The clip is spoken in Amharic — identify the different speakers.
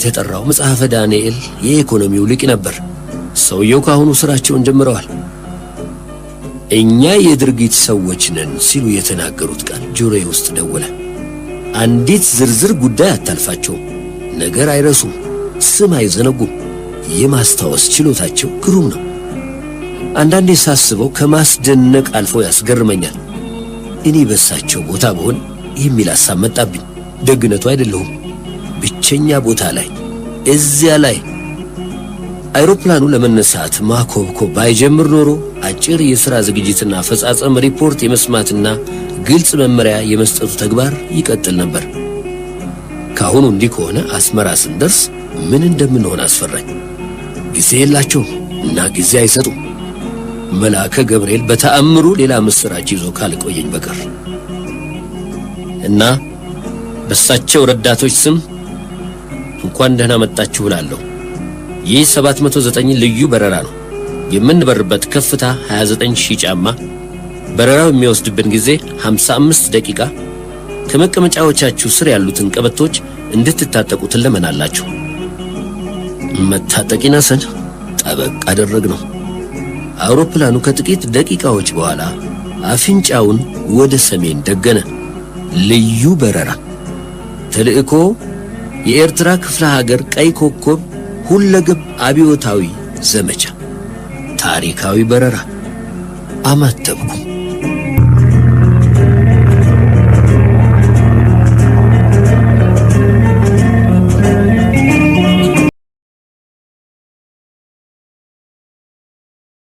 Speaker 1: የተጠራው መጽሐፈ ዳንኤል የኢኮኖሚው ሊቅ ነበር። ሰውየው ካሁኑ ስራቸውን ጀምረዋል። እኛ የድርጊት ሰዎች ነን ሲሉ የተናገሩት ቃል ጆሮዬ ውስጥ ደወለ። አንዲት ዝርዝር ጉዳይ አታልፋቸውም። ነገር አይረሱም፣ ስም አይዘነጉም። የማስታወስ ችሎታቸው ግሩም ነው። አንዳንዴ ሳስበው ከማስደነቅ አልፎ ያስገርመኛል። እኔ በሳቸው ቦታ ብሆን የሚል ሐሳብ መጣብኝ። ደግነቱ አይደለሁም ብቸኛ ቦታ ላይ እዚያ ላይ አይሮፕላኑ ለመነሳት ማኮብኮብ ባይጀምር ኖሮ አጭር የሥራ ዝግጅትና አፈጻጸም ሪፖርት የመስማትና ግልጽ መመሪያ የመስጠቱ ተግባር ይቀጥል ነበር። ካሁኑ እንዲህ ከሆነ አስመራ ስንደርስ ምን እንደምንሆን አስፈራኝ። ጊዜ የላቸውም እና ጊዜ አይሰጡም። መልአከ ገብርኤል በተአምሩ ሌላ ምስራች ይዞ ካልቆየኝ በቀር እና በሳቸው ረዳቶች ስም እንኳን ደህና መጣችሁ እላለሁ። ይህ 709 ልዩ በረራ ነው። የምንበርበት ከፍታ 29000 ጫማ፣ በረራው የሚወስድብን ጊዜ 55 ደቂቃ። ከመቀመጫዎቻችሁ ስር ያሉትን ቀበቶች እንድትታጠቁ ትለመናላችሁ። መታጠቂና ሰን ጠበቅ አደረግነው። አውሮፕላኑ ከጥቂት ደቂቃዎች በኋላ አፍንጫውን ወደ ሰሜን ደገነ። ልዩ በረራ ተልእኮ የኤርትራ ክፍለ ሀገር ቀይ ኮከብ ሁለገብ አብዮታዊ ዘመቻ ታሪካዊ በረራ። አማተብኩ።